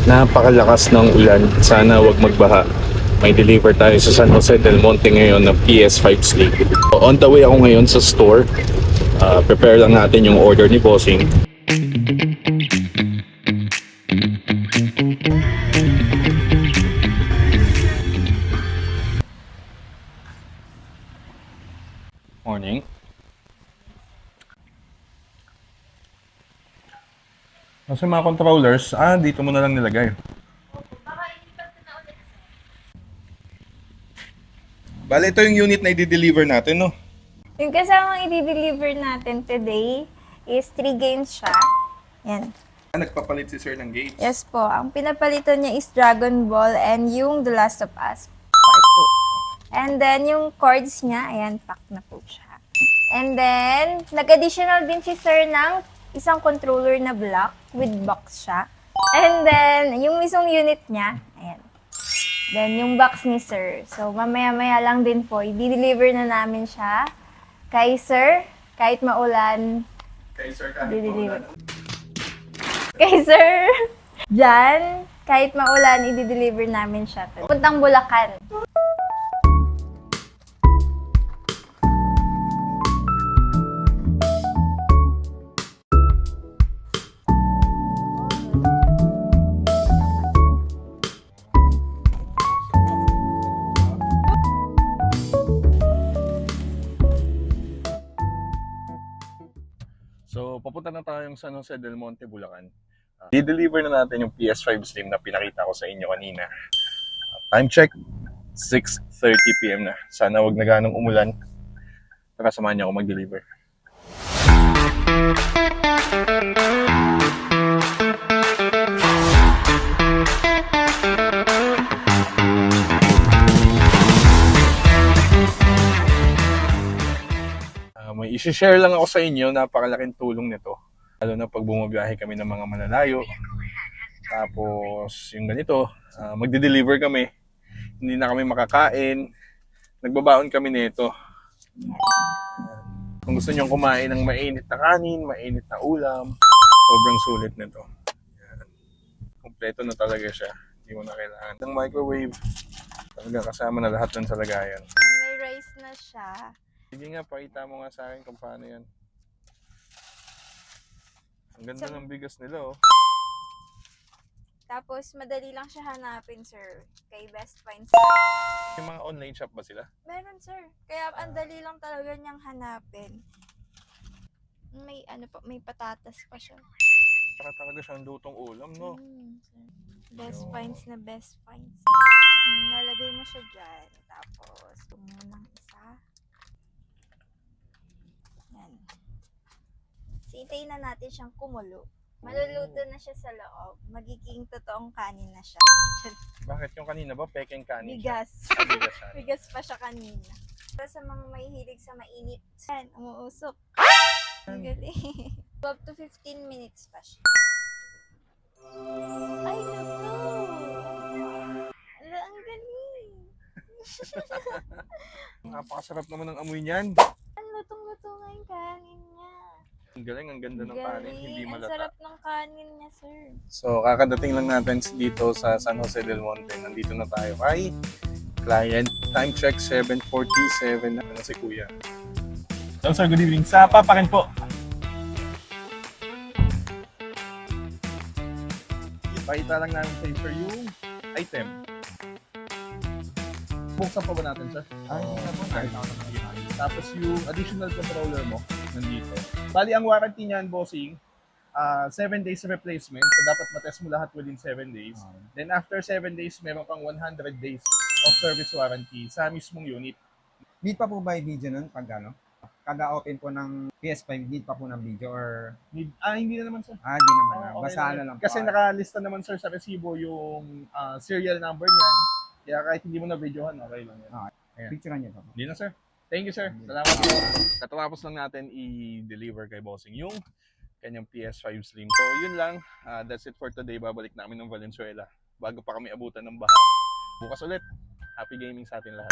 Napakalakas ng ulan. Sana wag magbaha. May deliver tayo sa San Jose del Monte ngayon ng PS5 Slim. So, on the way ako ngayon sa store. Prepare lang natin yung order ni Bossing. Morning. Kasi mga controllers, dito mo na lang nilagay. Bale, ito yung unit na i-deliver natin, no? Yung kasamang i-deliver natin today is 3 games siya. Yan. Nagpapalit si Sir ng gates. Yes po. Ang pinapalitan niya is Dragon Ball and yung The Last of Us Part 2. And then yung cords niya, ayan, pack na po siya. And then, nag-additional din si Sir ng isang controller na black with box siya. And then, yung mismong unit niya, ayan. Then, yung box ni Sir. So, mamaya-maya lang din po, i-deliver na namin siya kay Sir, kahit maulan. Kay Sir, i-deliver. Kay Sir, dyan, kahit maulan, i-deliver namin siya. Puntang Bulacan. So, papunta na tayong San Jose del Monte, Bulacan. I-deliver na natin yung PS5 Slim na pinakita ko sa inyo kanina. Time check, 6:30 PM na. Sana wag na ganong umulan. Tara, samahan niyo ako mag-deliver. May isi-share lang ako sa inyo, napakalaking tulong nito. Lalo na pag bumabiyahe kami ng mga malalayo. Tapos yung ganito, magde-deliver kami. Hindi na kami makakain. Nagbabaon kami nito. Kung gusto niyo kumain ng mainit na kanin, mainit na ulam, sobrang sulit nito. Kompleto na talaga siya. Hindi mo na kailangan ng microwave. Talaga kasama na lahat ng sa lagayan. May rice na siya. Sige nga, pakita mo nga sa akin kung paano yan. Ang ganda ng bigas nila, oh. Tapos, madali lang siya hanapin, Sir. Kay Best Finds. May mga online shop ba sila? Meron, Sir. Kaya, ang dali lang talaga niyang hanapin. May, may patatas pa siya. Para talaga siyang lutong ulam, no? Sir. Best Finds na Best Finds. Nalagay mo siya dyan. Tapos, tumunang isa. Yan. Sintayin na natin siyang kumulo. Maluluto na siya sa loob. Magiging totoong kanin na siya. Bakit yung kanina ba? Peking kanin siya? Bigas. Bigas siya. Bigas pa siya kanina. Para sa mga mahihilig sa mainit. Yan, umuusok. Ang galing. 12 to 15 minutes pa siya. Ay, naku! Ala, ang galing! Napakasarap naman ng amoy niyan. Ang lutong-luto nga yung kanin niya. Ang galing, ang ganda ng kanin, hindi Ang malata. sarap ng kanin niya, sir. So, kakadating lang natin dito sa San Jose del Monte. Nandito na tayo kay client. Time check, 7:47 na si Kuya. So, sir, good evening. Sa Papa Ken po. Ipakita lang namin sa sir yung item. Buksan pa ba natin, sir? Tapos yung additional controller mo, nandito. Bali, ang warranty niyan, bossing, 7 days replacement. So, dapat matest mo lahat within 7 days. Then, after 7 days, meron kang 100 days of service warranty sa mismong unit. Need pa po ba yung video nun pag ano? Kada open po ng PS5, need pa po ng video or... Hindi na naman, sir. Hindi naman na. Okay Basta ano lang po. Kasi nakalista naman, sir, sa resibo yung serial number niyan. Kaya kahit hindi mo na videohan, okay lang yan. Ayan. Picturean niyo pa po. Hindi na, sir. Thank you, sir. Salamat po. Katapos lang natin i-deliver kay Bossing yung kanyang PS5 Slim. So, yun lang. That's it for today. Babalik namin ng Valenzuela bago pa kami abutan ng baha. Bukas ulit. Happy gaming sa atin lahat.